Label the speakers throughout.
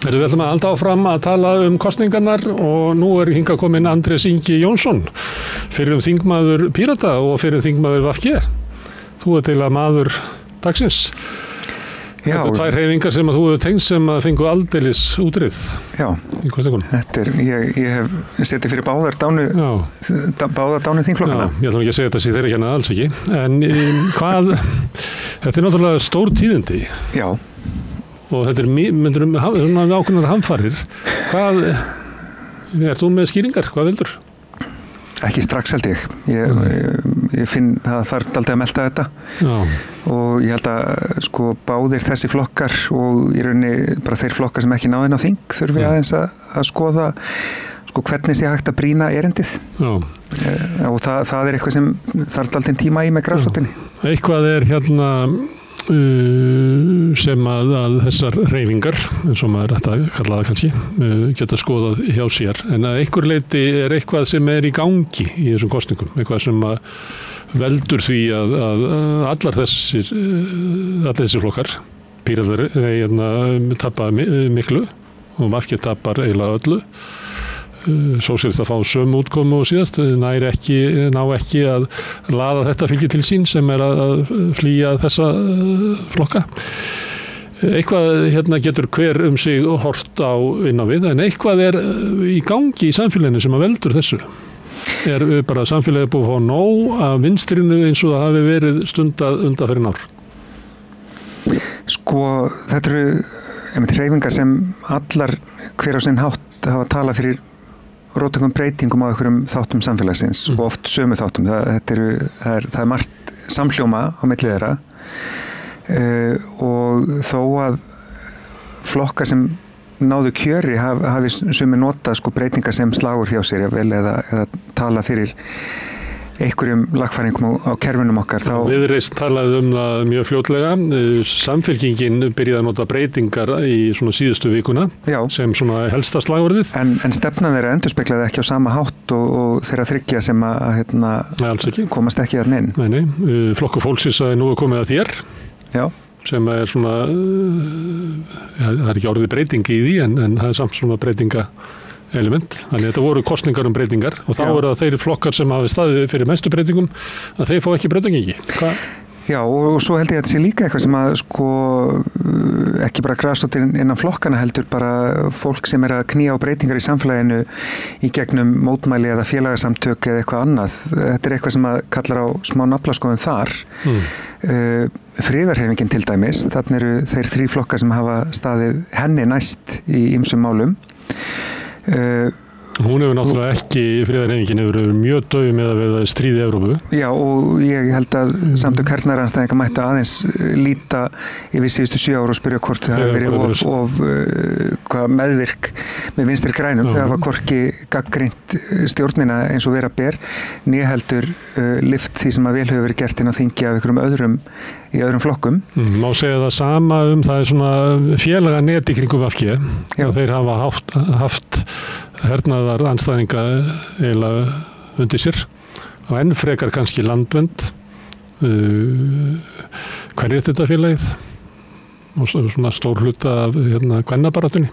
Speaker 1: Við ætlum að halda áfram að tala kosningarnar og nú hingað kominn Andrés Ingi Jónsson, fyrrum þingmaður Pírata og fyrrum þingmaður VG. Þú til að maður dagsins.
Speaker 2: Já.
Speaker 1: Þetta tvær hreyfingar sem að þú hefur tengst sem að fengu aldeilis útrið.
Speaker 2: Já.
Speaker 1: Í kosningunum.
Speaker 2: Ég hef setið fyrir báðar dánu þingflokkana.
Speaker 1: Já, ég ætlum ekki að segja þetta sér þeirra hérna alls ekki. En þetta náttúrulega stór tíðindi.
Speaker 2: Já.
Speaker 1: Og þetta ákveðnar hamfarir. Þú með skýringar? Hvað vildur?
Speaker 2: Ekki strax held ég. Ég finn það þarf dálítið að melta þetta.
Speaker 1: Já.
Speaker 2: Og ég held að báðir þessi flokkar og í rauninni bara þeir flokkar sem ekki náðu inn á þing þurfi aðeins að skoða hvernig sé hægt að brýna erindið.
Speaker 1: Já.
Speaker 2: Og það eitthvað sem þarf dálítið tíma í með grásrótinni.
Speaker 1: Eitthvað hérna sem að þessar hreyfingar, eins og maður ætti að kalla það kannski, geta skoðað hjá sér. En að einhver leyti eitthvað sem í gangi í þessum kosningum, eitthvað sem að veldur því að allir þessir flokkar, Píratar tappa miklu og VG tappar eiginlega öllu. Sósíalist að fá sömu útkomu og síðast, ná ekki að laða þetta fylgi til sín sem að flýja þessa flokka. Eitthvað getur hver sig hort á inn á við, en eitthvað í gangi í samfélaginu sem að veldur þessu. Bara samfélagið búið að fá nóg af vinstrinu eins og það hafi verið stundað undanfarin ár?
Speaker 2: Þetta eru hreyfingar sem allar hver á sinn hátt hafa talað fyrir róttækum breytingum á einhverjum þáttum samfélagsins og oft sömu þáttum. Það er margt samhljóma á milli þeirra og þó að flokkar sem náðu kjöri hafi sumi notað breytingar sem slagur hjá sér eða tala fyrir einhverjum lagfæringum á kerfinum okkar.
Speaker 1: Viðreisn talaði það mjög fljótlega. Samfylkingin byrjaði að nota breytingar í svona síðustu vikuna. Já. Sem svona helsta slagorðið.
Speaker 2: En stefnan þeirra endurspeglaði ekki á sama hátt og þeirra þriggja sem að komast ekki að inn.
Speaker 1: Nei. Flokkur fólksins að nú komið að þér.
Speaker 2: Já.
Speaker 1: Sem svona, það ekki orðið breyting í því en það samt svona breytinga element. Þannig þetta voru kosningar breytingar og þá það þeir flokkar sem hafi staðið fyrir mestu breytingum að þeir fá ekki breytingi.
Speaker 2: Já, og svo held ég að þetta sé líka eitthvað sem að ekki bara grasrótin innan flokkana heldur bara fólk sem að knýja á breytingar í samfélaginu í gegnum mótmæli eða félagasamtök eða eitthvað annað. Þetta eitthvað sem að kallar á smá naflaskoðun þar. Friðarhreyfingin til dæmis, þarna eru þeir 3 flokkar sem hafa staðið henni næst í ýmsum málum.
Speaker 1: Hún hefur náttúrulega ekki, friðarhreyfingin hefur mjög dauf með að við stríði í Evrópu.
Speaker 2: Já, og ég held að samtök hernaðarandstæðinga mættu aðeins líta yfir síðustu 7 ár og spyrja hvort það hefur verið meðvirk með vinstri grænum. Það var hvorki gagnrýnt stjórnina eins og vera ber, né heldur lyft því sem að vel hefur verið gert inn á þingi af einhverjum í öðrum flokkum.
Speaker 1: Má segja það sama það svona félaga neti kringum VG og þeir hafa haft hernaðar andstæðinga eiginlega undir sér og enn frekar kannski landvernd. Hverju þetta félagið? Og svona stór hluta af kvennabaráttunni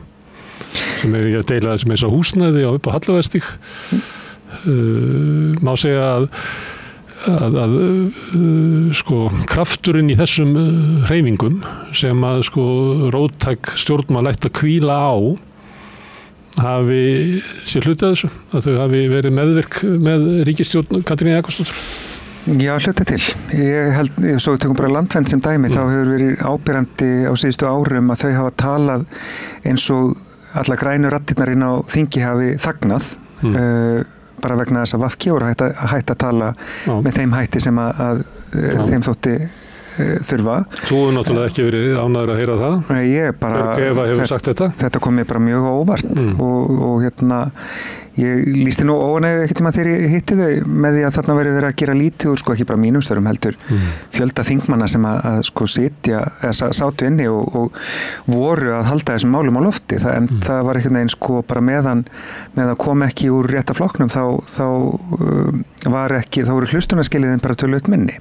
Speaker 1: sem ég deila sem eins og húsnæði og upp á Hallavegsstíg. Má segja að krafturinn í þessum hreyfingum sem að róttæk stjórnmál ætti að hvíla á hafi sér hluti að þessu, að þau hafi verið meðvirk með ríkisstjórn Katrínar Jakobsdóttur?
Speaker 2: Já, hluti til. Ég held, svo við tökum bara landvernd sem dæmi, þá hefur verið áberandi á síðustu árum að þau hafa talað eins og alla grænu raddirnar inn á þingi hafi þagnað, bara vegna þess að VG voru hætt að tala með þeim hætti sem að þeim þótti þurfa.
Speaker 1: Þú hefur náttúrulega ekki verið ánægður að heyra það?
Speaker 2: Nei, ég bara...
Speaker 1: Eva hefur sagt þetta?
Speaker 2: Þetta kom mér bara mjög á óvart og Ég lýsti nú óánægju ekkert maður þegar ég hitti þau með því að þarna verið að gera lítið úr sko ekki bara mínum störfum heldur fjölda þingmanna sem að sko sitja eða sátu inni og voru að halda þessum málum á lofti en það var einhvern veginn sko bara meðan kom ekki úr rétta flokknum þá voru hlustunarskiljiðin bara töluvert minni.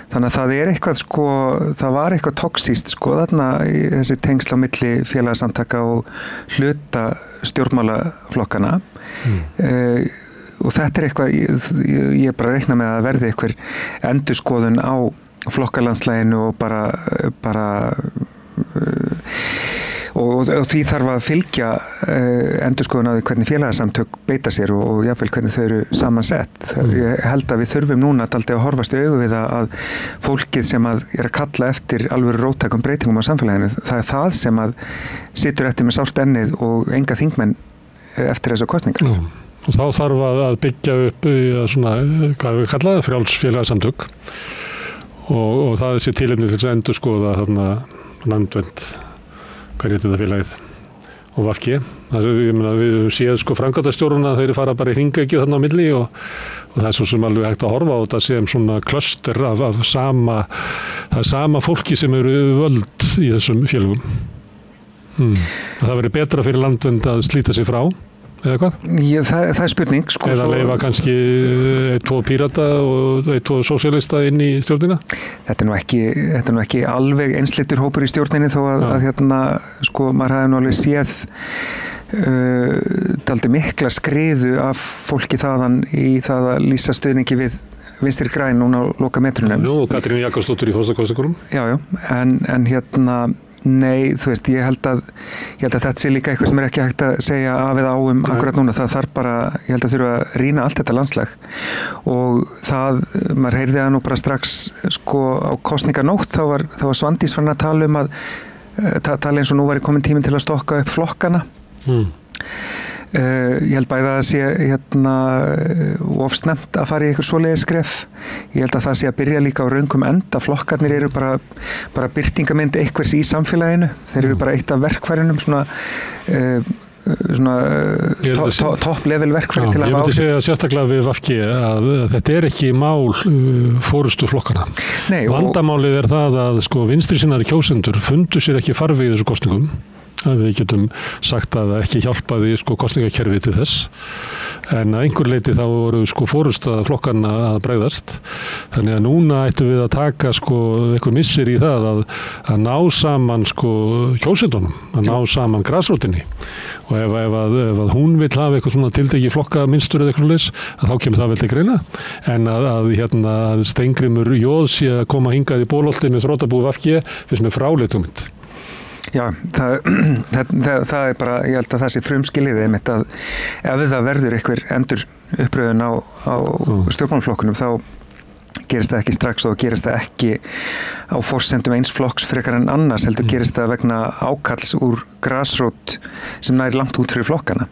Speaker 2: Þannig að það er eitthvað sko, það var eitthvað toxískt sko þarna í þessi tengsl á milli félagasamtaka og hluta stjórnmálaflokkana og þetta er eitthvað, ég bara reikna með að verði eitthvað endurskoðun á flokkalandslæginu og bara og því þarf að fylgja endurskoðun á því hvernig félagasamtök beita sér og jafnvel hvernig þau eru samansett. Ég held að við þurfum núna dálítið að horfast í augu við að fólkið sem að kalla eftir alvöru róttækum breytingum á samfélaginu, það er það sem að situr eftir með sárt ennið og enga þingmenn eftir þessu kosningar.
Speaker 1: Og þá þarf að byggja upp svona, hvað við kallaði, frjáls félagasamtök og það er sér tilefni til að endurskoða þarna landvernd hvað er þetta félagið og VG. Við séð sko framkvæmdastjóruna þeir fara bara í hringekju þarna á milli og það er svo sem alveg hægt að horfa á þetta sem svona klöster af sama fólki sem eru völd í þessum félagum. Það verður betra fyrir landvernd að slíta sig frá eða hvað?
Speaker 2: Það er spurning. Sko,
Speaker 1: eða leifa kannski 2 pírata og 2 sósíalista inn í stjórnina?
Speaker 2: Þetta er nú ekki alveg einsleitur hópur í stjórninni þó að hérna, sko, maður hafi nú alveg séð dálítið mikla skriðu af fólki þaðan í það að lýsa stuðningi við Vinstri græn núna á lokametrunum.
Speaker 1: Og Katrín Jakobsdóttir í forsetakosningunum.
Speaker 2: Já, en hérna nei, þú veist, ég held að þetta sé líka eitthvað sem er ekki hægt að segja af eða á akkurat núna, það þarf bara, ég held að þurfa að rýna allt þetta landslag og það, maður heyrði það nú bara strax sko á kosninganótt, þá var Svandís farin að tala tala eins og nú var komin tíminn til að stokka upp flokkana. Ég held bæði að það sé hérna of snemmt að fara í eitthvað svoleiðis skref. Ég held að það sé að byrja líka á röngum enda. Flokkarnir eru bara birtingamynd einhvers í samfélaginu. Þeir eru bara eitt af verkfærunum svona topp-level verkfæri til að
Speaker 1: Ég myndi segja sérstaklega við VG að þetta er ekki mál forystu flokkana. Vandamálið er það að sko vinstri sinnari kjósendur fundu sér ekki farveg í þessu kosningum. Við getum sagt að ekki hjálpaði sko kosningakerfi til þess en að einhver leiti þá voru sko forysta flokkarna að bregðast þannig að núna ættum við að taka sko eitthvað missir í það að ná saman sko kjósendunum að ná saman grasrótinni og ef að hún vill hafa eitthvað svona tildegi flokka minnstur eða eitthvað leys þá kemur það vel til greina en að Steingrímur Jóð sé að koma hingað í Bólholti með þrotabú VG finnst mér fráleitt hugmynd.
Speaker 2: Já, það er bara, ég held að það sé frumskilið einmitt að ef það verður einhver endur uppröðun á stjórnmálaflokkunum þá gerist það ekki strax og gerist það ekki á forsendum eins flokks frekar en annars heldur gerist það vegna ákalls úr grasrót sem nær langt út fyrir flokkana.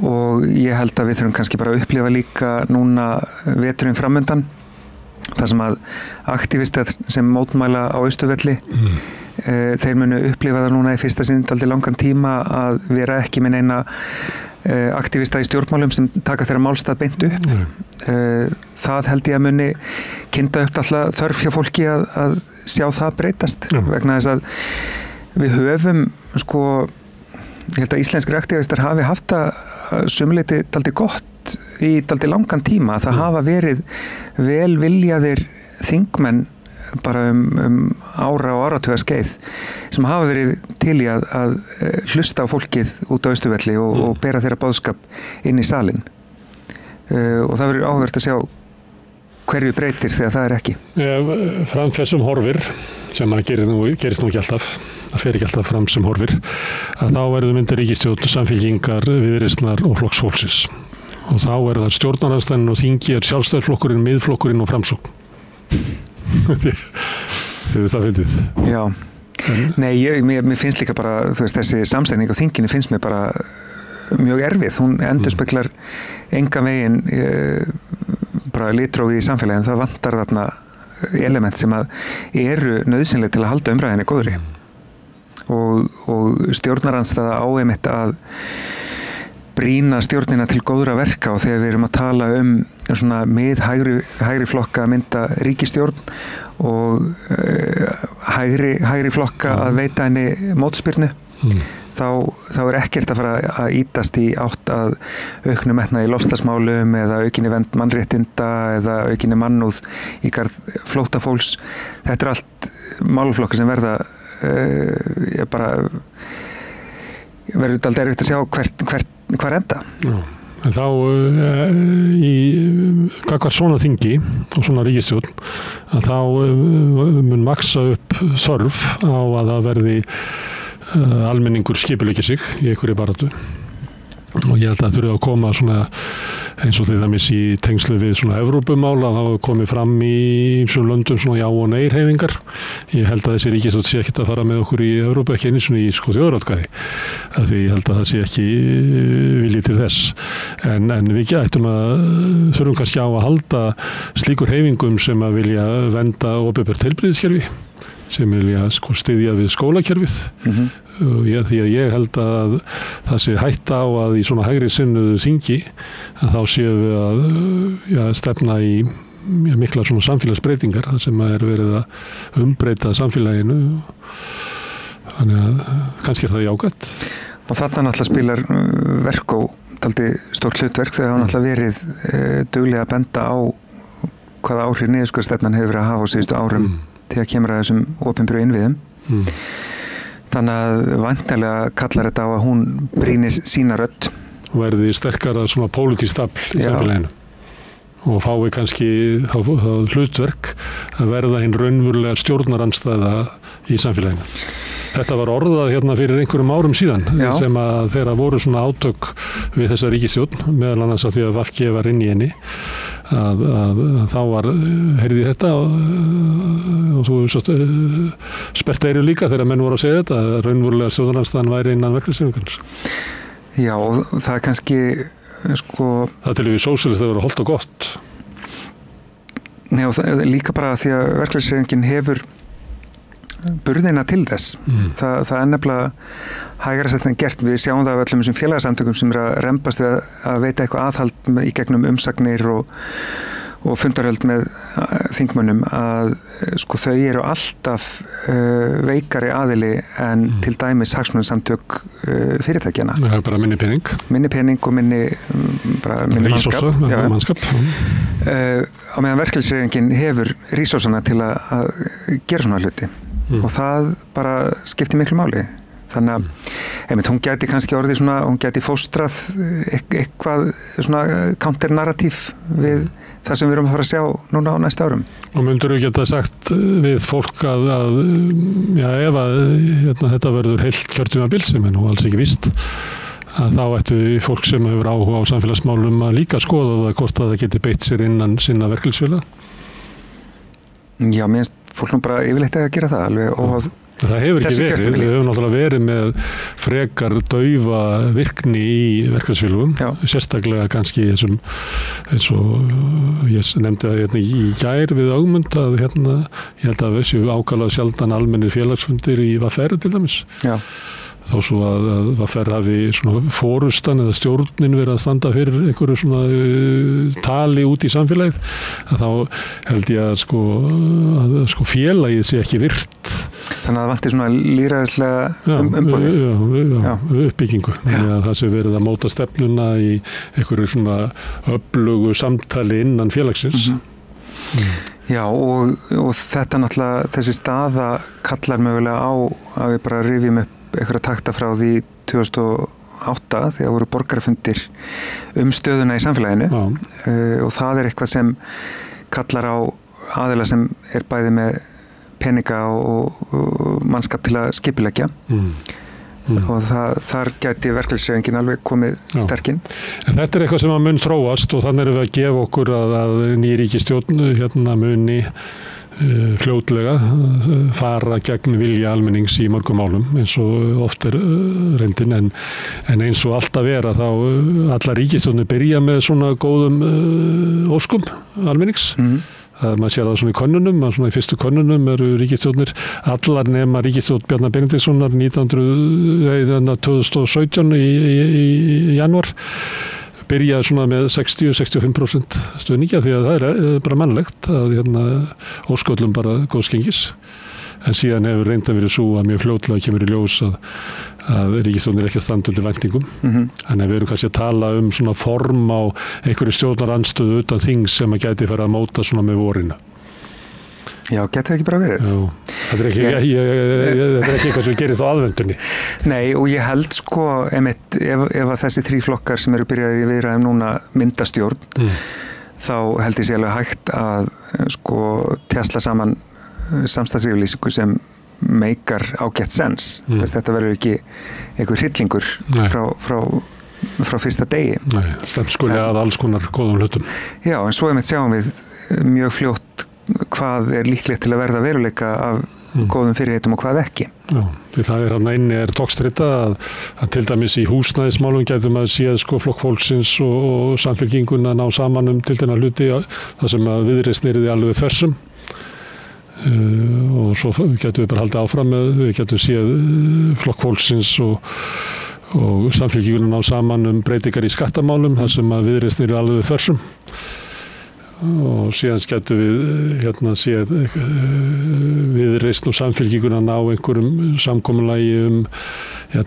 Speaker 2: Og ég held að við þurfum kannski bara að upplifa líka núna veturinn framundan þar sem að aktívistar sem mótmæla á Austurvelli þeir munu upplifa það núna í fyrsta sinn dálítið langan tíma að vera ekki með neina aktivista í stjórnmálum sem taka þeirra málstað beint upp. Það held ég að muni kynda upp alltaf þörf hjá fólki að sjá það breytast vegna þess að við höfum sko, ég held að íslenskir aktivistar hafi haft það sumleiti dálítið gott í dálítið langan tíma. Það hafa verið vel viljaðir þingmenn bara ára og áratuga skeið sem hafa verið til í að hlusta á fólkið út á Austurvelli og bera þeirra boðskap inn í salinn. Og það verður áhugavert að sjá hverju breytir þegar það er ekki.
Speaker 1: Fram þessum horfir sem að gerist nú ekki alltaf, það fer ekki alltaf fram sem horfir, að þá verður myndir ríkisstjórn Samfylkingar, Viðreisnar og Flokks fólksins. Og þá er það stjórnarandstæðin og þingi er Sjálfstæðisflokkurinn, Miðflokkurinn og Framsókn. Hefur það fyndið? Já.
Speaker 2: Nei, mér finnst líka bara, þú veist, þessi samstæðning á þinginu finnst mér bara mjög erfið. Hún endurspeglar engan veginn bara litrófið í samfélaginu. Það vantar þarna element sem að eru nauðsynleg til að halda umræðinni góðri. Og stjórnarandstaða á einmitt að brýna stjórnina til góðra verka og þegar við erum að tala svona hægri flokka að mynda ríkisstjórn og hægri flokka að veita henni mótspyrnu þá ekkert að fara að ítast í átt að auknu metnaði í loftslagsmálum eða aukinni vernd mannréttinda eða aukinni mannúð í garð flóttafólks. Þetta allt málaflokkar sem verða verður þetta aldrei erfitt að sjá hvar enda.
Speaker 1: Já. En þá í gagnvart svona þingi og svona ríkisstjórn að þá mun vaxa upp þörf á að það verði almenningur skipuleggja sig í einhverju baráttu og ég held að það þurfi að koma svona eins og til dæmis í tengslu við svona Evrópumála þá komið fram í ýmsum löndum svona já og nei hreyfingar. Ég held að þessi ríkisstjórn sé ekkert að fara með okkur í Evrópu, ekki einu svona í þjóðaratkvæði af því ég held að það sé ekki viljið til þess en við ættum að þurfum kannski á að halda slíkur hreyfingum sem að vilja vernda opinbert heilbrigðiskerfi sem vilja styðja við skólakerfið því að ég held að það sé hætta á að í svona hægri sinnuðu þingi að þá séum við að stefna í mikla svona samfélagsbreytingar þar sem að verið að umbreyta samfélaginu þannig að kannski það jákvætt.
Speaker 2: Og þarna náttúrulega spilar Verkó dálítið stórt hlutverk þegar hann náttúrulega verið duglega að benda á hvaða áhrif niðurskurðarstefnan hefur verið að hafa á síðustu árum þegar kemur að þessum opinberu innviðum. Þannig að væntanlega kallar þetta á að hún brýnis sína rödd.
Speaker 1: Og verði sterkara svona pólitískt afl í samfélaginu. Og fái kannski hlutverk að verða hinn raunverulega stjórnarandstæða í samfélaginu. Þetta var orðað hérna fyrir einhverjum árum síðan sem að þeirra voru svona átök við þessa ríkisstjórn meðal annars að því að VG var inn í henni að þá var heyrði þetta og þú spert eyru líka þegar menn voru að segja þetta að raunverulega stjórnarandstaðan væri innan verkalýðshreyfingarinnar.
Speaker 2: Já og það er kannski
Speaker 1: það til við sósíalist að vera holdt og gott.
Speaker 2: Nei og það líka bara því að verkalýðshreyfingin hefur burðina til þess. Það er nefnilega hægara sett en gert. Við sjáum það af öllum þessum félagasamtökum sem að rembast við að veita eitthvað aðhald í gegnum umsagnir og fundarhöld með þingmönnum að þau eru alltaf veikari aðili en til dæmis hagsmunasamtök fyrirtækjana.
Speaker 1: Það er bara minni pening.
Speaker 2: Minni pening og minni
Speaker 1: mannskap.
Speaker 2: Á meðan verkalýðshreyfingin hefur rísósana til að gera svona hluti. Og það bara skiptir miklu máli. Þannig að hún gæti kannski orðið svona, hún gæti fóstrað eitthvað svona counter-narratív við það sem við erum að fara að sjá núna á næsta árum.
Speaker 1: Og myndur þú geta sagt við fólk að ef að þetta verður heilt kjörtímabil sem nú alls ekki víst að þá ættu fólk sem hefur áhuga á samfélagsmálum að líka skoða það hvort að það geti beitt sér innan sinna verkalýðsfélaga.
Speaker 2: Já, mér finnst fólk nú bara yfirleitt að gera það alveg og
Speaker 1: það hefur ekki verið. Við höfum náttúrulega verið með frekar daufa virkni í verkalýðsfélögum, sérstaklega kannski þessum eins og ég nefndi það í gær við Ögmund að ég held að þessu ákaflega sjaldan almennir félagsfundir í VR til dæmis. Já. Þó svo að VR hafi svona fórustan eða stjórnin verið að standa fyrir einhverju svona tali út í samfélagið að þá held ég að félagið sé ekki virt.
Speaker 2: Þannig að það vanti svona lýðræðislega umboðið.
Speaker 1: Já, uppbyggingu. Þannig að það sé verið að móta stefnuna í einhverju svona öflugu samtali innan félagsins.
Speaker 2: Já og þetta náttúrulega þessi staða kallar mögulega á að við bara rifjum upp einhverja takta frá því 2008 þegar voru borgarafundir stöðuna í samfélaginu og það er eitthvað sem kallar á aðila sem er bæði með peninga og mannskap til að skipuleggja og þar gæti verkalýðshreyfingin alveg komið sterkinn.
Speaker 1: En þetta er eitthvað sem að mun þróast og þannig erum við að gefa okkur að ný ríkisstjórn muni fljótlega fara gegn vilja almennings í mörgum málum eins og oft er reyndin en eins og alltaf vera þá allar ríkisstjórnir byrja með svona góðum óskum almennings Maður sér það svona í könnunum, svona í fyrstu könnunum eru ríkisstjórnir, allar nema ríkisstjórn Bjarna Benediktssonar 2017 í janúar, byrjaði svona með 60-65% stuðningi því að það er bara mannlegt að ósköllum bara góðskengis. En síðan hefur reynda verið svo að mjög fljótlega kemur í ljós að ríkisstjórnin er ekki að standa undir væntingum. Þannig að við erum kannski að tala svona form á einhverju stjórnarandstöðu utan þings sem að gæti fara að móta svona með vorinu.
Speaker 2: Já, getur það ekki bara verið?
Speaker 1: Já, þetta er ekki eitthvað sem gerir þá aðvendunni.
Speaker 2: Nei, og ég held einmitt, ef að þessi 3 flokkar sem eru byrjaðir í viðræðum núna myndastjórn, þá held ég sé alveg hægt að tesla saman samstagsyfirlýsingu sem meikar ágætt sens. Þetta verður ekki einhver hryllingur frá fyrsta degi.
Speaker 1: Nei, stefnskuli að alls konar góðum hlutum.
Speaker 2: Já, en svo einmitt sjáum við mjög fljótt hvað er líklegt til að verða veruleika af góðum fyrirheitum og hvað ekki.
Speaker 1: Já, því það hann inni togstreita að til dæmis í húsnæðismálum gætum að séð Flokk fólksins og Samfylkinguna ná saman til þennan hluti þar sem að Viðreisn yrði alveg þversum. Og svo getum við bara haldið áfram við getum séð Flokk fólksins og Samfylkinguna ná saman breytingar í skattamálum þar sem að Viðreisn yrði alveg þversum. Og síðan getum við séð Viðreisn og Samfylkinguna ná einhverjum samkomulagi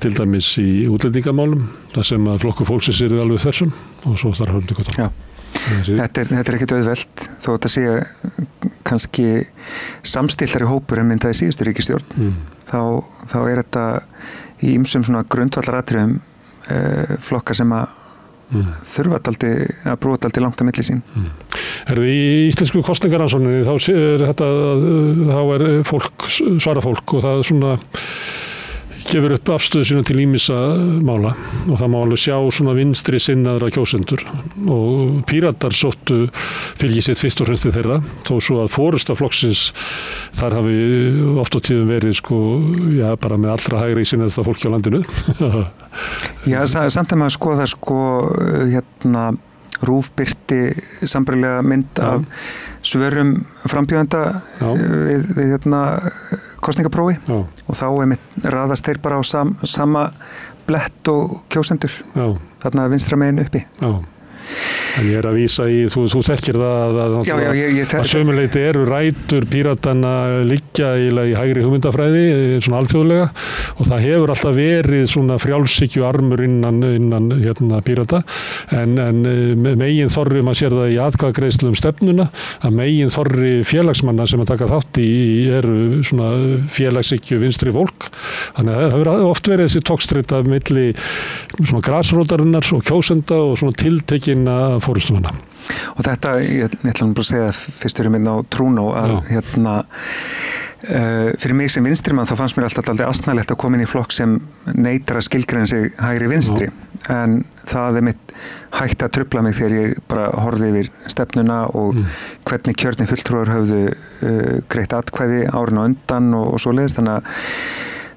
Speaker 1: til dæmis í útlendingamálum þar sem að Flokkur fólksins yrði alveg þversum og svo þarf höfum við gott á.
Speaker 2: Þetta er ekkert auðvelt þó þetta sé kannski samstillari hópur en myndaði síðustu ríkisstjórn. Þá er þetta í ýmsum svona grundvallaratriðum flokkar sem að þurfa að brúa daldi langt á milli sín.
Speaker 1: Í íslensku kosningarannsókninni þá er svara fólk og það svona gefur upp afstöðu sína til ýmissa mála og það má alveg sjá svona vinstri sinnaðra kjósendur og Píratar sóttu fylgi sitt fyrst og fremst til þeirra þó svo að forysta flokksins þar hafi oft á tíðum verið bara með allra hægri sinnaðasta fólki á landinu.
Speaker 2: Já, samt að maður skoða RÚV birti sambærilega mynd af svörum frambjóðenda við kosningaprófi og þá raðast þeir bara á sama blett og kjósendur þarna vinstra megin uppi.
Speaker 1: En ég að vísa í, þú þekkir það að sömuleyti eru rætur Píratana liggja í hægri hugmyndafræði, svona alþjóðlega og það hefur alltaf verið svona frjálshyggju armur innan Pírata en megin þorri, maður sér það í atkvæðagreiðslu stefnuna, að megin þorri félagsmanna sem að taka þátt í eru svona félagshyggju vinstri fólk, þannig að það hefur oft verið þessi togstreita milli svona grasrótarinnar og kjósenda og svona tiltekinna fórustumanna.
Speaker 2: Og þetta, ég ætla bara að segja fyrst erum við á Trúnó að fyrir mig sem vinstrimann þá fannst mér alltaf asnalegt að koma inn í flokk sem neitar að skilgreina sig hægri vinstri en það mitt hægt að trufla mig þegar ég bara horfði yfir stefnuna og hvernig kjörni fulltrúar höfðu greitt atkvæði árin og undan og svoleiðis, þannig að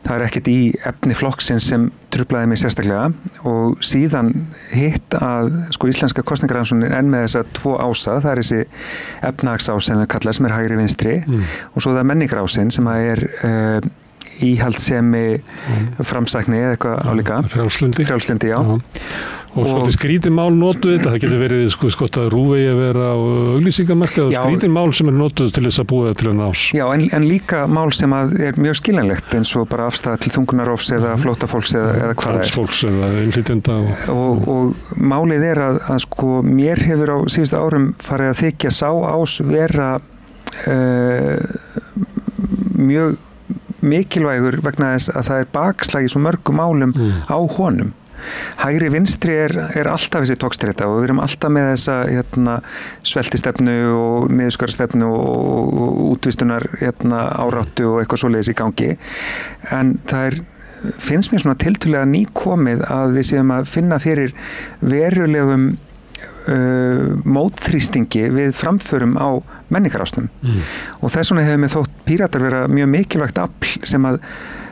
Speaker 2: það er ekkert í efni flokksins sem truflaði mig sérstaklega og síðan hitt að íslenska kosningarannsóknin enn með þessa 2 ása, það er þessi efnahagsás sem það kallast sem er hægri vinstri og svo það menningarásin sem að er íhaldssemi framsækni eða eitthvað álíka. Frjálslyndi, já.
Speaker 1: Og svolítið skrítin mál notuð þetta, það getur verið að RÚV að vera á auglýsingamarkað og skrítin mál sem notuð til þess að búa til að ás. Já,
Speaker 2: en líka mál sem að er mjög skiljanlegt eins og bara afstæða til þungunarofs eða flóttafólks eða hvað það er.
Speaker 1: Transfólks eða innflytjenda. Og
Speaker 2: málið er að mér hefur á síðustu árum farið að þykja sá ás vera mjög mikilvægur vegna þess að það er bakslag í svo mörgum málum á honum. Hægri vinstri er alltaf þessi togstreita og við erum alltaf með þessa sveltistefnu og niðurskurðarstefnu og útvistunar áráttu og eitthvað svoleiðis í gangi en það finnst mér svona tiltölulega nýkomið að við séum að finna fyrir verulegum mótþrýstingi við framförum á menningarásnum og þess vegna hefur mér þótt Píratar vera mjög mikilvægt afl sem að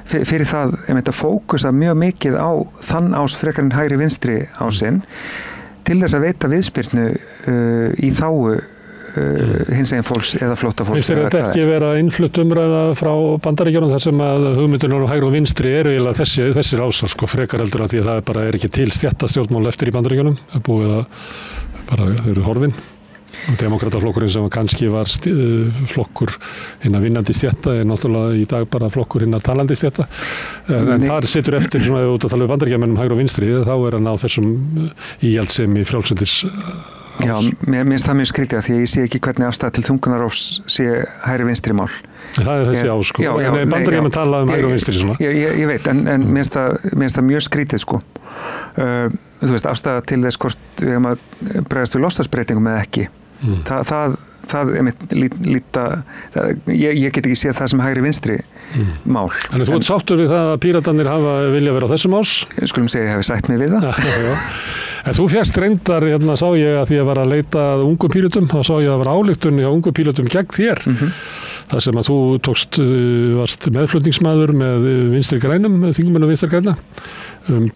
Speaker 2: fyrir það að fókusa mjög mikið á þann ás frekar en hægri vinstri ásinn til þess að veita viðspyrnu í þágu hinsegin fólks eða flóttafólks.
Speaker 1: Finnst þér þetta ekki vera innflutt umræða frá Bandaríkjunum þar sem að hugmyndirnar á hægri og vinstri eru eiginlega þessir ásar sko frekar heldur að því að það bara ekki til stjættastjórnmál eftir í Bandaríkjunum. Það er búið að bara þau eru horfin. Demokrataflokkurinn sem kannski var flokkur hinna vinnandi stjætta er náttúrulega í dag bara flokkur hinna talandi stjætta en þar situr eftir svona ef þú ert að tala um Bandaríkjamennum hægri og vinstri þá er hann á þessum íhaldssemi frjálslyndis
Speaker 2: Já, mér finnst það mjög skrítið því að ég sé ekki hvernig afstæða til þungunarofs sé hægri vinstri mál.
Speaker 1: Það er þessi sko. En Bandaríkjamenn tala um hægri og vinstri svona.
Speaker 2: Ég veit, en mér finnst það mjög skrítið sko. Þú veist, afstæða til þess hvort við hefum að bregðast við loftslagsbreytingum eða ekki. Það er mitt ég get ekki séð það sem hægri vinstri mál.
Speaker 1: En þú ert sáttur við það að Píratarnir hafa vilja vera á þessum ás?
Speaker 2: Skulum segja, ég hef sætt mig við það.
Speaker 1: Já. En þú fékkst reyndar, sá ég að því að var að leita að ungum Píratum, þá sá ég að það var ályktun hjá ungum Píratum gegn þér. Það sem að þú varst meðflutningsmaður með vinstri grænum, þingmönnum vinstri græna,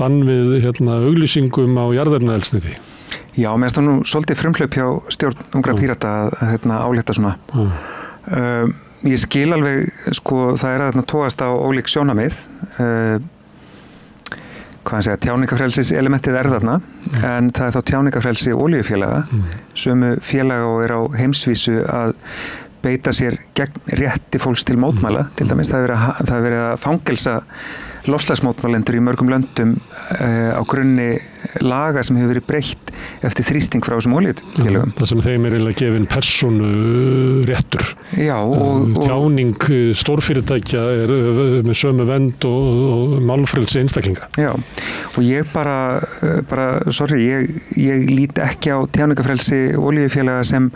Speaker 1: bann við auglýsingum á jarðefnaeldsneyti.
Speaker 2: Já, mér finnst það nú svolítið frumhlaup hjá stjórn ungra Pírata að álykta svona. Ég skil alveg, sko, það er að tóast á ólík sjónarmið. Tjáningafrelsis elementið er þarna, en það er þá tjáningafrelsi olíufélaga, sömu félaga og er á heimsvísu að beita sér gegn rétti fólks til mótmæla, til dæmis það er verið að fangelsa loftslagsmótmælendur í mörgum löndum á grunni laga sem hefur verið breytt eftir þrýsting frá þessum olíufélögum.
Speaker 1: Það sem þeim er eiginlega gefin persónu réttur.
Speaker 2: Já,
Speaker 1: tjáning stórfyrirtækja er með sömu vernd og málfrelsi einstaklinga.
Speaker 2: Já, og ég ég lít ekki á tjáningafrelsi olíufélaga sem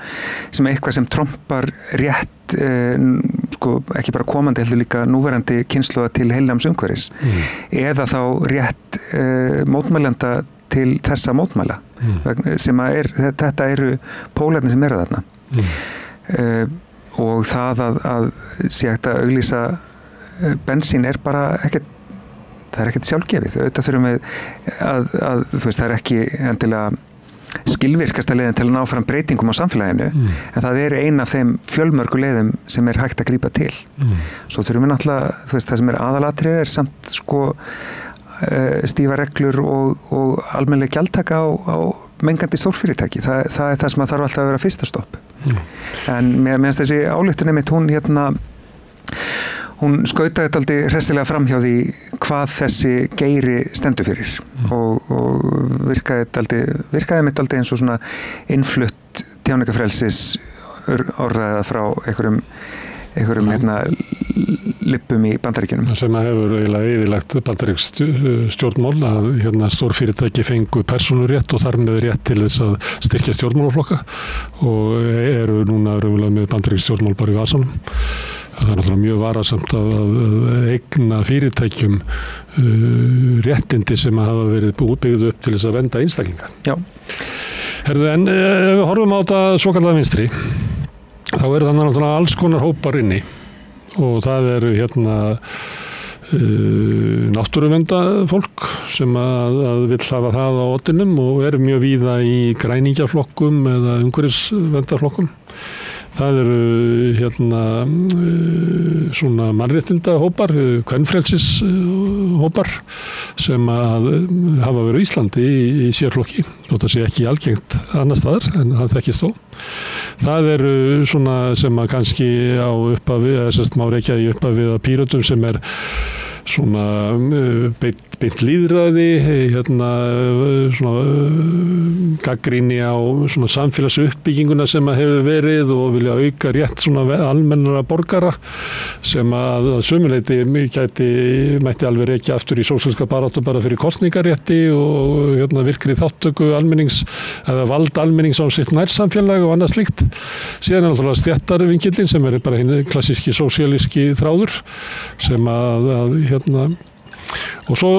Speaker 2: eitthvað sem trompar rétt ekki bara komandi heldur líka núverandi kynslóða til heilnæms umhverfis eða þá rétt mótmælenda til þessa mótmæla sem þetta eru pólarnir sem eru þarna og það að sé hægt að auglýsa bensín er bara ekkert það er ekkert sjálfgefið auðvitað þurfum við að þú veist það er ekki endilega skilvirkasta leiðin til að ná fram breytingum á samfélaginu en það er ein af þeim fjölmörgu leiðum sem er hægt að grípa til svo þurfum við náttúrulega þú veist það sem er aðalatrið er samt sko stífa reglur og almennileg gjaldtaka á mengandi stórfyrirtæki það er það sem að þarf alltaf að vera fyrsta stopp en meðan þessi ályktun einmitt hún skautaði þetta aldrei hressilega fram hjá því hvað þessi geiri stendur fyrir og virkaði mitt aldrei eins og svona innflutt tjáningafrelsis orðaða frá einhverjum lippum í Bandaríkjunum.
Speaker 1: Sem að hefur eiginlega eyðilagt bandarísk stjórnmál að stórfyrirtæki fengu persónurétt og þar með rétt til þess að styrkja stjórnmálaflokka og eru núna raunverulega með bandarísk stjórnmál bara í vasanum. Það er náttúrulega mjög varasamt að eigna fyrirtækjum réttindi sem hafa verið byggð upp til þess að vernda einstaklinga.
Speaker 2: Já.
Speaker 1: Herðu, en ef við horfum á þetta svokallaða vinstri, þá eru þannig náttúrulega alls konar hópar inni og það eru náttúruvernda fólk sem að vill hafa það á oddinum og eru mjög víða í græningjaflokkum eða umhverfisverndarflokkum. Það eru svona mannréttindahópar, kvenfrelsishópar sem að hafa verið í Íslandi í sérflokki, þótt að sé ekki algengt annar staðar en það þekkist þó. Það eru svona sem að kannski á upphafi, eða má rekja í upphafi að Pírötum sem er svona beint lýðræði, svona gagnrýni á svona samfélagsuppbygginguna sem að hefur verið og vilja auka rétt svona almennara borgara sem að sömuleyti mætti alveg rekja aftur í sósíalíska baráttu bara fyrir kosningarétti og virkri þáttöku almennings eða vald almennings á sitt nærsamfélag og annað slíkt. Síðan er náttúrulega stéttarvinkillinn sem er bara hinn klassíski sósíalíski þráður sem að og svo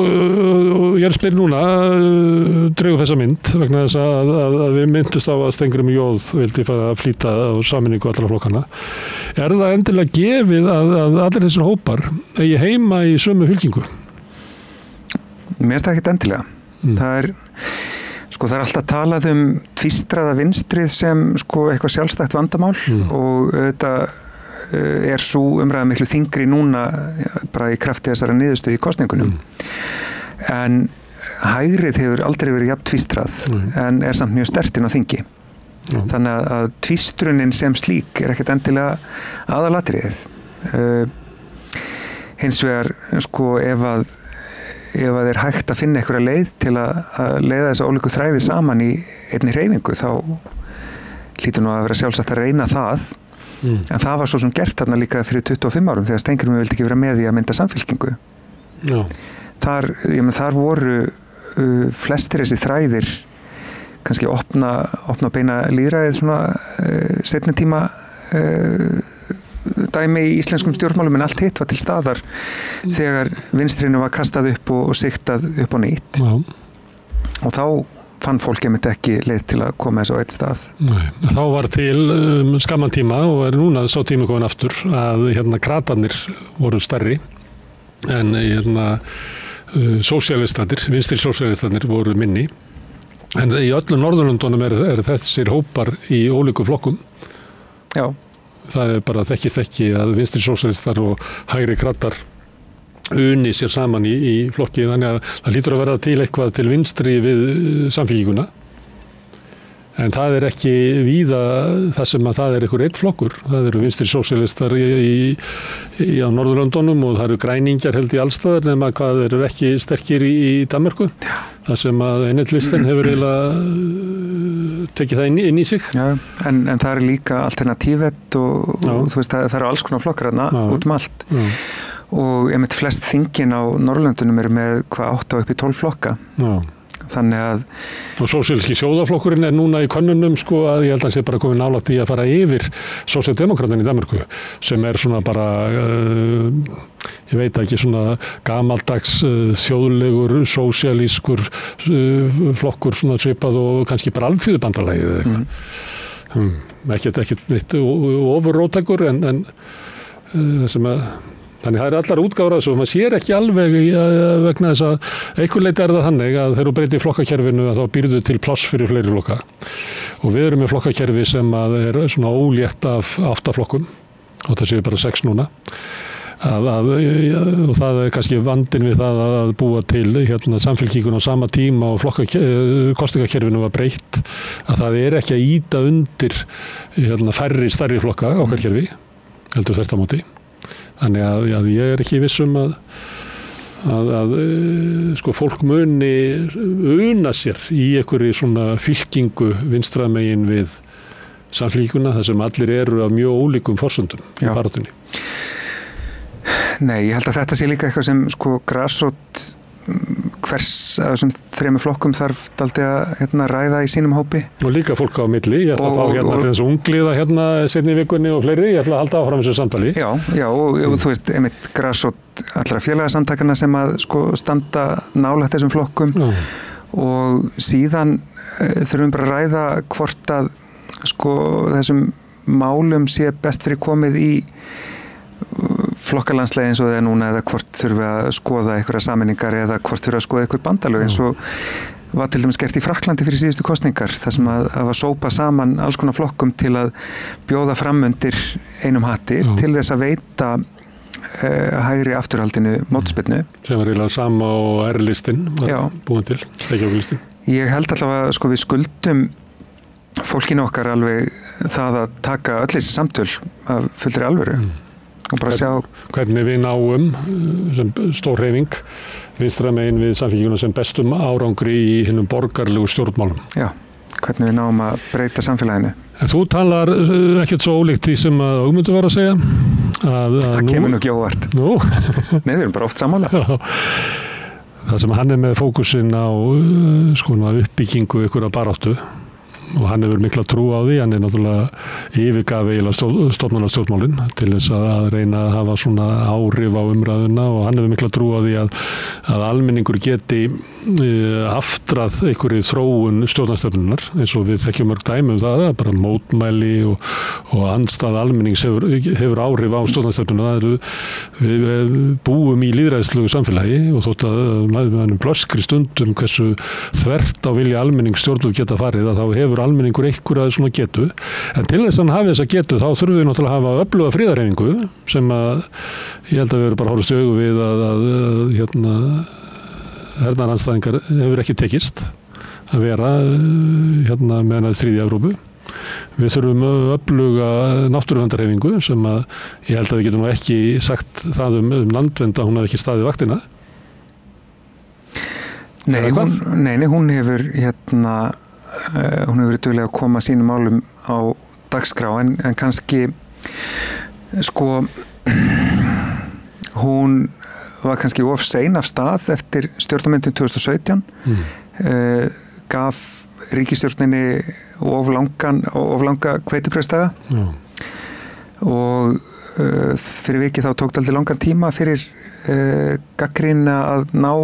Speaker 1: ég spyr núna draugu þessa mynd vegna þess að við myndust á að Steingrímur Jóð vildi fara að flýta á sameiningu allra flokkana. Er það endilega gefið að allir þessir hópar eigi heima í sömu fylkingu?
Speaker 2: Mér finnst það ekkert endilega. Það er Sko það alltaf talað tvístraða vinstrið sem sko eitthvað sjálfstætt vandamál og þetta svo umræða miklu þyngri núna bara í krafti þessara niðurstöðu í kosningunum. En hægrið hefur aldrei verið jafn tvístrað en samt mjög sterkt inn á þingi. Þannig að tvístrunin sem slík ekkert endilega aðalatriðið. Hins vegar sko ef það hægt að finna einhverja leið til að leiða þessa ólíku þræði saman í einni hreyfingu þá hlýtur nú að vera sjálfsagt að reyna það en það var svo sem gert þarna líka fyrir 25 árum þegar Steingrímur vildi ekki vera með í að mynda samfylkingu. Þar voru flestir þessi þræðir kannski opna beina lýðræðið svona seinni tíma dæmi í íslenskum stjórnmálum en allt hitt var til staðar þegar vinstrinu var kastað upp og siktað upp á nýtt. Og þá fann fólk einmitt ekki leið til að koma þessu á eitt stað.
Speaker 1: Nei, þá var til skamman tíma og núna sá tími komin aftur að kratarnir voru stærri en sósíalistatir, vinstri sósíalistatir voru minni. En í öllum Norðurlöndunum þessir hópar í ólíku flokkum.
Speaker 2: Já.
Speaker 1: Það bara þekkist ekki að vinstri sósíalistar og hægri kratar uni sér saman í flokki þannig að það hlýtur að verða til eitthvað til vinstri við samfylkinguna. En það ekki víða það sem að það einhver einn flokkur. Það eru vinstri sósíalistar á Norðurlöndunum og það eru græningjar held í allstaðar nema hvað eru ekki sterkir í Danmörku. Það sem að Enetlistin hefur eiginlega tekið það inn í sig.
Speaker 2: Já, en það líka alternatívet og þú veist það eru alls konar flokkar út allt. Og einmitt flest þingin á Norðurlöndunum eru með 8 upp í 12 flokka. Þannig að
Speaker 1: og sósíalíski sjóðaflokkurinn núna í könnunum sko að ég held að hann sé bara komið nálægt í að fara yfir sósíaldemókratann í Danmörku sem svona bara ég veit ekki svona gamaldags þjóðlegur sósíalískur flokkur svona svipað og kannski bara alþýðubandalagið eða eitthvað. Ekkert neitt ofurróttækur en það sem að þannig það allar útgáfur af þessu og maður sér ekki alveg vegna þess að einhver leyti það þannig að þegar þú breytir flokkakerfinu að þá býrðu til pláss fyrir fleiri flokka og við erum með flokkakerfi sem að svona ólétt af 8 flokkum og það séu bara 6 núna og það kannski vandinn við það að búa til samfylkinguna á sama tíma og kosningakerfinu var breytt að það ekki að ýta undir færri stærri flokka okkar kerfi heldur þvert á móti. Þannig að ég ekki viss að sko fólk muni una sér í einhverju svona fylkingu vinstra megin við samfylkinguna þar sem allir eru af mjög ólíkum forsendum í baráttunni.
Speaker 2: Nei, ég held að þetta sé líka eitthvað sem sko grasrót hvers af þessum 3 flokkum þarf dálítið að ræða í sínum hópi. Og
Speaker 1: líka fólk á milli, ég ætla að fá fyrir þessu ungliða seinni í vikunni og fleiri, ég ætla að halda áfram þessu samtali.
Speaker 2: Já, og þú veist, einmitt grasrót allra félagasamtakana sem að sko standa nálægt þessum flokkum og síðan þurfum bara að ræða hvort að sko þessum málum sé best fyrir komið í flokkalandslega eins og það núna eða hvort þurfi að skoða einhverja sameiningar eða hvort þurfi að skoða einhver bandalög eins og var til dæmis gert í Frakklandi fyrir síðustu kosningar þar sem að var sópa saman alls konar flokkum til að bjóða fram undir einum hatti til þess að veita hægri afturhaldinu mótspyrnu.
Speaker 1: Sem var eiginlega sama og R-listin var búin til, Reykjavík-listin.
Speaker 2: Ég held allavega sko við skuldum fólkinu okkar alveg það að taka öll þessi samtöl af fullri alvöru. Og bara sjá
Speaker 1: hvernig við náum sem stór hreyfing vinstra megin við samfylkinguna sem bestum árangri í hinum borgarlegu stjórnmálum.
Speaker 2: Já, hvernig við náum að breyta samfélaginu.
Speaker 1: En þú talar ekkert svo ólíkt því sem að Ögmundur var að segja.
Speaker 2: Það kemur nú ekki óvart.
Speaker 1: Nú?
Speaker 2: Nei, við erum bara oft sammála.
Speaker 1: Það sem hann með fókusinn á uppbyggingu ykkur baráttu og hann hefur mikla trú á því, hann náttúrulega yfirgaf eiginlega stofnanastjórnmálin til þess að reyna að hafa svona áhrif á umræðuna og hann hefur mikla trú á því að almenningur geti aftrað einhverju þróun stjórnarstjórnunar eins og við þekkjum mörg dæmi það bara mótmæli og andstæða almennings hefur áhrif á stjórnarstjórnuna. Við búum í lýðræðislegu samfélagi og þótt að maður blöskri stundum hversu þvert á vilja almennings stjórnvöld geta farið að þá hefur almenningur einhverja svona getu, en til þess að hann hafi þessa getu þá þurfum við náttúrulega að hafa öfluga friðarhreyfingu sem að ég held að við erum bara horfast í augu við að hernaðarandstæðingar hefur ekki tekist að vera meðan að stríði í Evrópu. Við þurfum öfluga náttúruverndarhreyfingu sem að ég held að við getum ekki sagt það landvernd að hún hafi ekki staðið vaktina.
Speaker 2: Nei, hún hefur hún hefur verið dugleg að koma sínum málum á dagskrá en kannski sko hún var kannski of sein af stað eftir stjórnarmyndun 2017 gaf ríkisstjórninni of langa hveitibrauðsdaga og fyrir vikið þá tók það aldrei langan tíma fyrir gagnrýna að ná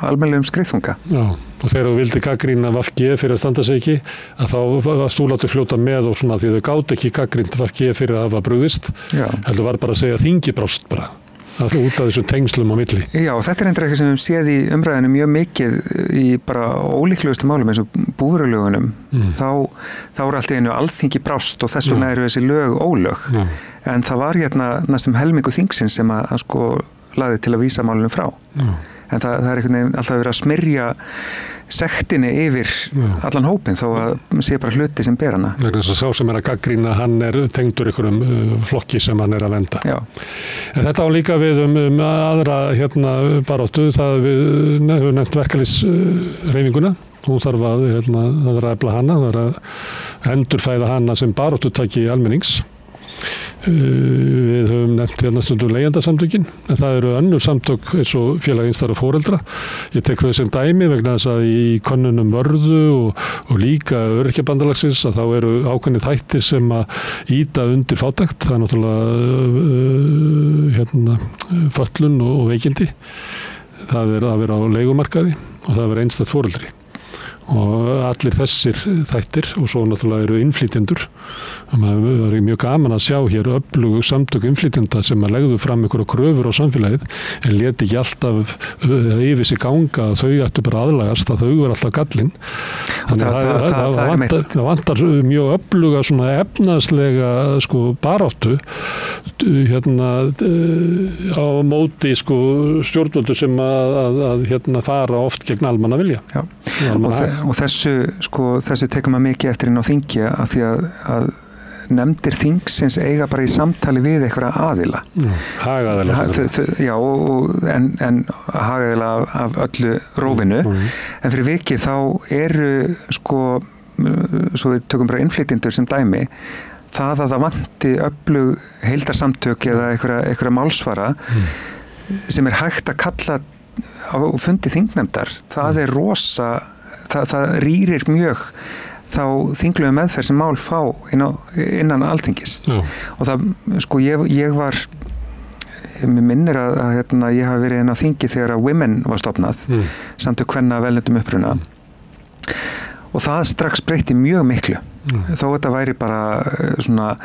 Speaker 2: almennilegum skriðþunga. Já, og þegar þú vildi gagnrýna VG fyrir að standa sig ekki, að þá varst þú látið fljóta með og svona því þau gátu ekki gagnrýnt VG fyrir að hafa brugðist. Heldur var bara að segja þingi brást bara. Það út af þessum tengslum á milli. Já, þetta endur eitthvað sem við séð í umræðinu mjög mikið í bara ólíklegustu málum eins og búvörulögunum. Þá allt í einu alþingi brást og þess vegna eru þessi lög ólög. En það var næstum helmingu þingsins sem að sko lagði til að vísa málunum frá. En það er einhvern veginn alltaf verið að smyrja sektinni yfir allan hópinn þó að sé bara hluti sem ber hana. Vegna þess að sá sem að gagnrýna hann tengdur einhverjum flokki sem hann að vernda. Já. En þetta á líka við aðra baráttu, það við höfum nefnt verkalýðshreyfinguna. Hún þarf að efla hana, það að endurfæða hana sem baráttutæki almennings. Við höfum nefnt stundum leigjendasamtökin, en það eru önnur samtök eins og félag einstæðra foreldra. Ég tek þau sem dæmi vegna þess að í könnunum Vörðu og líka Öryrkjabandalagsins að þá eru ákveðnir þættir sem að ýta undir fátækt. Það er náttúrulega fötlun og veikindi. Það er að vera á leigumarkaði og það er að vera einstætt foreldri. Og allir þessir þættir og svo náttúrulega eru innflytjendur. Það er mjög gaman að sjá hér öflugu samtök innflytjenda sem að legðu fram einhverja kröfur á samfélagið en leti ekki alltaf yfir sig ganga að þau ættu bara aðlagast að þau var alltaf gallinn. Þannig það vantar mjög öfluga svona efnaðslega sko baráttu á móti sko stjórnvöldu sem að fara oft gegn almanna vilja. Já. Og þessu tekum maður mikið eftir inn á þingi að því að nefndir þingsins eiga bara í samtali við einhverja aðila. Hagaðila. Já, en hagaðila af öllu rófinu. En fyrir vikið þá eru svo við tökum bara innflytjendur sem dæmi, það að það vanti öflug heildarsamtök eða einhverja málsvara sem er hægt að kalla á fundi þingnefndar, það er rosa, það rýrir mjög þá þinglegu meðferð sem mál fá innan Alþingis. Og það, ég var, mér minnir að ég hafi verið inn á þingi þegar að Women var stofnað, samtök kvenna af erlendum uppruna. Og það strax breytti mjög miklu. Þó þetta væri bara svona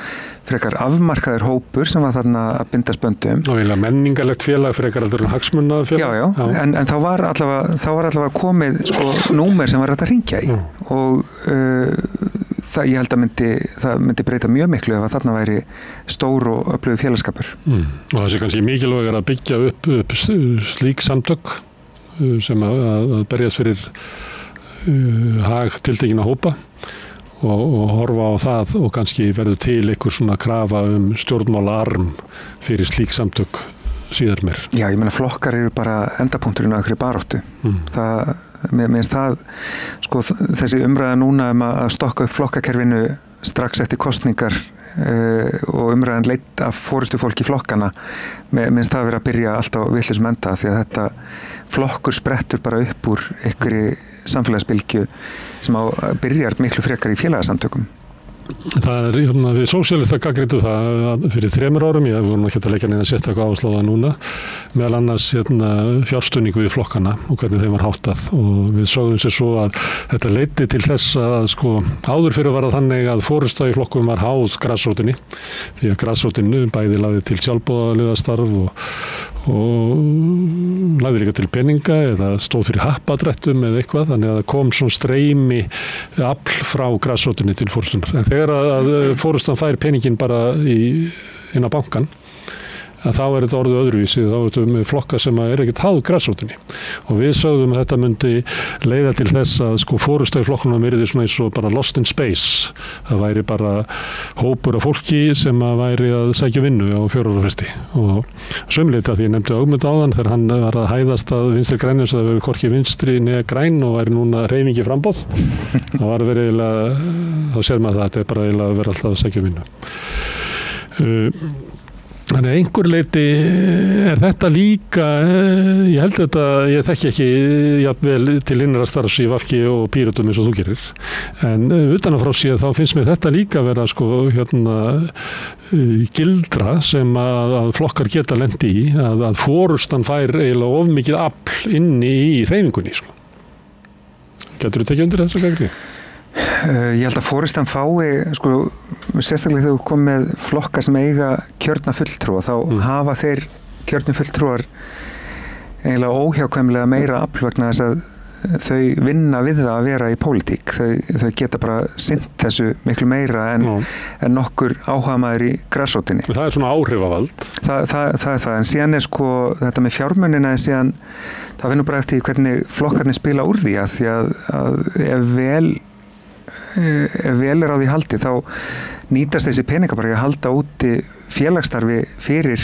Speaker 2: frekar afmarkaður hópur sem var þarna að binda spöndum. Og eiginlega menningarlegt félag frekar heldur en hagsmunafélag. Já. En þá var allavega komið númer sem var hægt að hringja í. Og ég held að það myndi breyta mjög miklu ef að þarna væri stór og öflugur félagskapur. Og það sé kannski mikilvægt að byggja upp slík samtök sem að berjast fyrir hag tiltekinna hópa og horfa á það og kannski verður til einhver svona krafa stjórnmálaarm fyrir slík samtök síðar meir. Já, ég meina flokkar eru bara endapunkturinn á einhverju baráttu. Mér finnst það, þessi umræða núna að stokka upp flokkakerfinu strax eftir kosningar og umræðan leitt af forystufólki flokkana, mér finnst það vera að byrja alltaf á vitlausum enda því að þetta flokkur sprettur bara upp úr einhverju samfélagsbylgju sem byrjar miklu frekar í félagasamtökum.
Speaker 1: Það við sósíalista gagnrýndum það fyrir 3 árum, ég voru ekki að leggja neina sérstaklega áherslu á það núna, meðal annars fjárstuðningu við flokkana og hvernig þeim var háttað og við sögðum sér svo að þetta leiddi til þess að áður fyrir var það þannig að forysta í flokkum var háð grassrótinni, því að grassrótin bæði lagði til sjálfboðaliðastarf og lagði líka til peninga eða stóð fyrir happadrættum eða eitthvað, þannig að það kom svona streymi afl frá grassrótinni til forystunar. En þegar að forystan fær peningin bara inn á bankan, að þá þetta orðið öðruvísi, þá þetta með flokka sem ekkert háð grassrótinni. Og við sögðum að þetta myndi leiða til þess að forysta í flokkunum yrði svona eins og bara lost in space. Það væri bara hópur af fólki sem væri að sækja vinnu á 4 ára fresti. Og sömuleyti að því ég nefndi Ögmund áðan þegar hann var að hæðast að vinstri grænum svo það verið hvorki vinstri né græn og væri núna hreyfingi framboð. Það var verið eiginlega, þá sér maður það, þetta bara eiginlega að vera alltaf að sækja vinnu. Þannig að einhver leyti þetta líka, ég þekki ekki jafnvel til innra starfs í VG og Pírötum eins og þú gerir, en utanfrá séð þá finnst mér þetta líka vera gildra sem að flokkar geta lent í, að forystan fær eiginlega of mikið afl inni í hreyfingunni. Getur þú tekið undir þessa gagnrýni?
Speaker 2: Ég held að forystan fái, sérstaklega þegar þú kom með flokkar sem eiga kjörna fulltrúa, þá hafa þeir kjörnu fulltrúar eiginlega óhjákvæmlega meira afl vegna þess að þau vinna við það að vera í pólitík. Þau geta bara sinnt þessu miklu meira en nokkur áhugamaður í grassrótinni.
Speaker 1: Það er svona áhrifavald.
Speaker 2: Það er það, en síðan þetta með fjármunina, en síðan það finnur bara eftir hvernig flokkarnir spila úr því að ef vel er á því haldið þá nýtast þessi peninga bara að halda úti félagsstarfi fyrir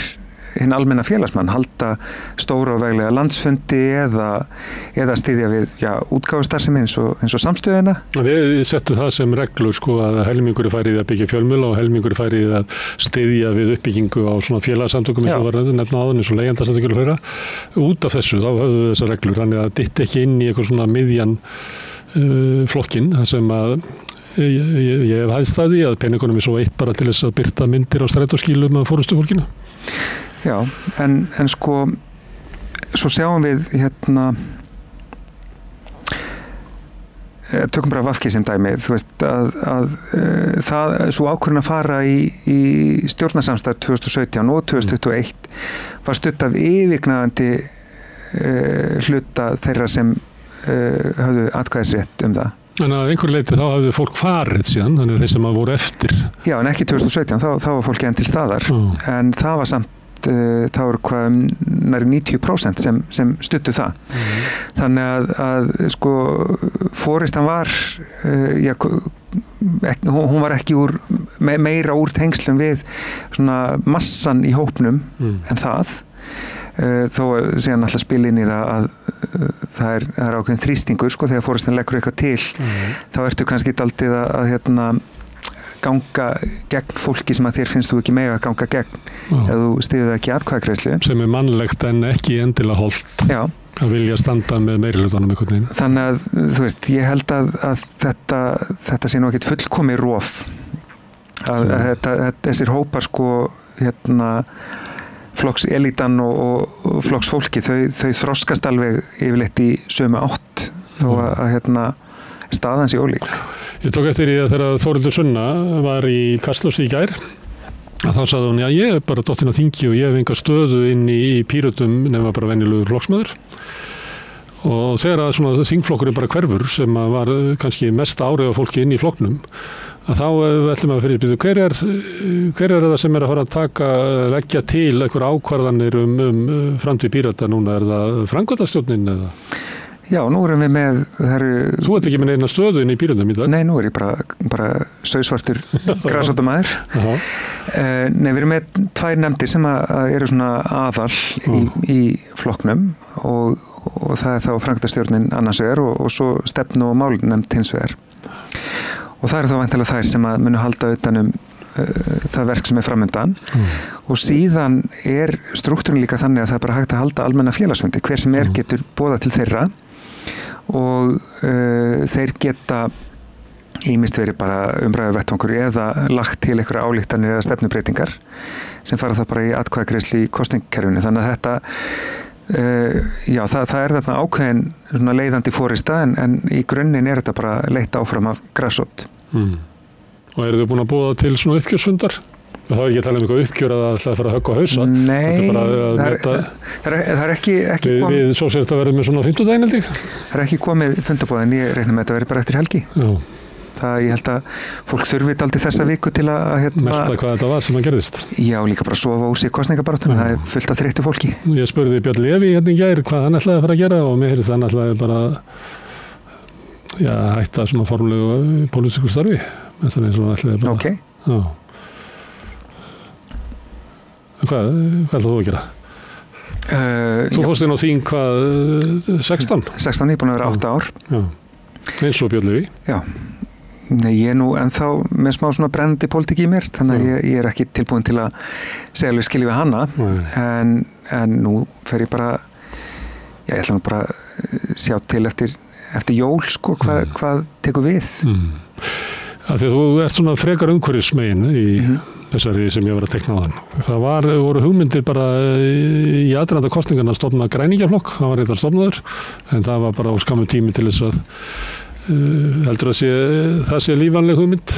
Speaker 2: hinn almenna félagsmann, halda stóra og veglega landsfundi eða styðja við útgáfustarfsemi eins og samstöðina.
Speaker 1: Við settum það sem reglur að helmingur er færið að byggja fjölmiðla og helmingur er færið að styðja við uppbyggingu á svona félagsamtökum eins og var nefna áðan eins og leigjendasamtökum og fleira. Út af þessu þá höfðu við þessar reglur, þannig að dytti ekki inn í eitthvað svona miðjan flokkin, þar sem að ég hef hæðst að því að peningunum er svo eitt bara til þess að birta myndir á strætóskýlum af forystufólkinu.
Speaker 2: Já, en svo sjáum við tökum bara VG sem dæmi, þú veist að það svo ákvörðun að fara í stjórnarsamstarf 2017 og 2021 var studd af yfirgnæfandi hluta þeirra sem höfðu atkvæðisrétt það.
Speaker 1: En að einhver leyti þá hafði fólk farið síðan, þannig að þeir sem voru eftir. Já,
Speaker 2: en ekki 2017, þá var fólki enn til staðar. En það var samt, þá voru nær 90% sem studdu það. Þannig að forystan var, hún var ekki meira úr tengslum við svona massan í hópnum en það. Þó síðan alltaf spila inn í það að það er ákveðin þrýstingur þegar forystan leggur eitthvað til þá ertu kannski daldið að ganga gegn fólki sem að þér finnst þú ekki mega að ganga gegn ef þú styður það ekki atkvæðagreiðslu
Speaker 1: sem er mannlegt en ekki endilega holdt að vilja standa með meirihlutanum einhvern veginn.
Speaker 2: Þannig að þú veist, ég held að þetta sé nú ekkert fullkomið rof að þessir hópar flokkselítan og flokksfólki, þau þroskast alveg yfirleitt í sömu átt þó að staðan sé ólík.
Speaker 1: Ég tók eftir í að þegar Þórhildur Sunna var í Kastljósi í gær að þá sagði hún, ég er bara dottinn á þingi og ég hef enga stöðu inn í Pírötum nema bara venjulegur flokksmaður og þegar að svona þingflokkurinn bara hverfur sem var kannski mest áhrif af fólki inn í flokknum að þá ætlum að fyrir hver er það sem er að fara að leggja til einhver ákvarðanir framtíð Pírata núna, er það framkvæmdastjórnin eða?
Speaker 2: Já, nú erum við með
Speaker 1: Þú ert ekki með neina stöðu inn í Píratum í dag?
Speaker 2: Nei, nú er ég bara sauðsvartur grasrótamaður. Nei, við erum með 2 nefndir sem eru svona aðal í flokknum og það er þá framkvæmdastjórnin annars vegar og svo stefnu og málnefnd hins vegar. Og það eru þá væntanlega þær sem að munu halda utan það verk sem er framundan og síðan er strúktúrin líka þannig að það er bara hægt að halda almenna félagsfundi, hver sem getur boðað til þeirra og þeir geta ýmist verið bara umræðu vettvangur eða lagt til einhverja ályktanir eða stefnubreitingar sem fara það bara í atkvæðagreiðslu í kosningakerfinu. Þannig að þetta, það er þarna ákveðin svona leiðandi fórista en í grunninn er þetta bara leitt áfram af grassrót.
Speaker 1: Og eru þið búin að búa til svona uppgjörsfundar? Það er ekki að tala um eitthvað uppgjör að það ætla að fara að högga á hausa.
Speaker 2: Nei, það er ekki komið.
Speaker 1: Við svo sér þetta verið með svona 50 daginn held ég.
Speaker 2: Það er ekki komið fundabóð en ég reikna með þetta verið bara eftir helgi.
Speaker 1: Já.
Speaker 2: Ég held að fólk þurfi dálítið þessa viku til að
Speaker 1: melta hvað þetta var sem að gerðist.
Speaker 2: Já, líka bara sofa úr sig kosningabaráttunum. Það er fullt af þreyttu fólki.
Speaker 1: Ég spurði Björn Leví hérna í gær hvað hann ætlaði að fara að gera og mér heyrðist hann ætlaði bara hætta svona formlegu pólitísku starfi. Þetta er eins og hann ætlaði bara.
Speaker 2: Okay.
Speaker 1: Já. Hvað ætlaði þú að gera? Þú fórst inn á þín hvað 16?
Speaker 2: 16, ég er búin að vera 8 ár.
Speaker 1: Já. Eins og Björn Leví.
Speaker 2: Já. Nei, ég er nú ennþá með smá svona brennandi pólitík í mér, þannig að ég er ekki tilbúin til að segja alveg skilja við hana, en nú fer ég bara, ég ætla nú bara sjá til eftir jól, sko, hvað tekur við.
Speaker 1: Því að þú ert svona frekar umhverfismegin í þessari sem ég var að tekna á þann. Það voru hugmyndir bara í aðdraganda kosningarna að stofna græningjaflokk, það var reyndar stofnaður, en það var bara á skammu tími til þess að heldur að það sé lífvænleg hugmynd?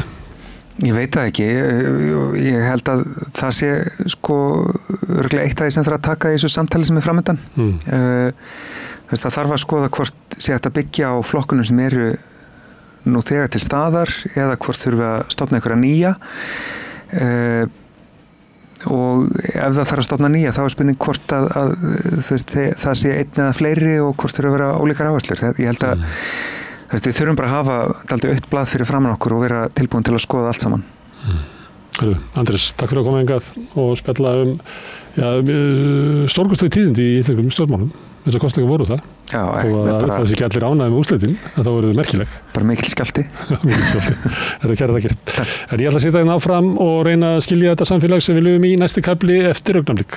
Speaker 2: Ég veit það ekki. Ég held að það sé sko örugglega eitt af því sem þarf að taka í þessu samtali sem er framundan. Það þarf að skoða hvort sé hægt að byggja á flokkunum sem eru nú þegar til staðar eða hvort þurfi að stofna einhverja nýja. Og ef það þarf að stofna nýja þá er spurning hvort að það sé einn eða fleiri og hvort þurfi að vera ólíkar áherslur. Ég held að við þurfum bara að hafa dálítið autt blað fyrir framan okkur og vera tilbúin til að skoða allt saman.
Speaker 1: Andrés, takk fyrir að koma hingað og spjalla stórkostleg tíðindi í íslenskum stjórnmálum. Þessar kosningar voru það. Já, það sé ekki allir ánægðir með úrslitin, en þá voru þau merkileg.
Speaker 2: Bara mikill skjálfti.
Speaker 1: Mikill skjálfti. Það er kærar þakkir. En ég ætla að sitja hérna áfram og reyna að skilja þetta samfélag sem við lifum í næsti kafli eftir augnablik.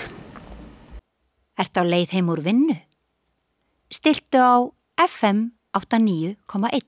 Speaker 3: Ertu á leið heim úr vinnu? Stilltu á FM 89,1.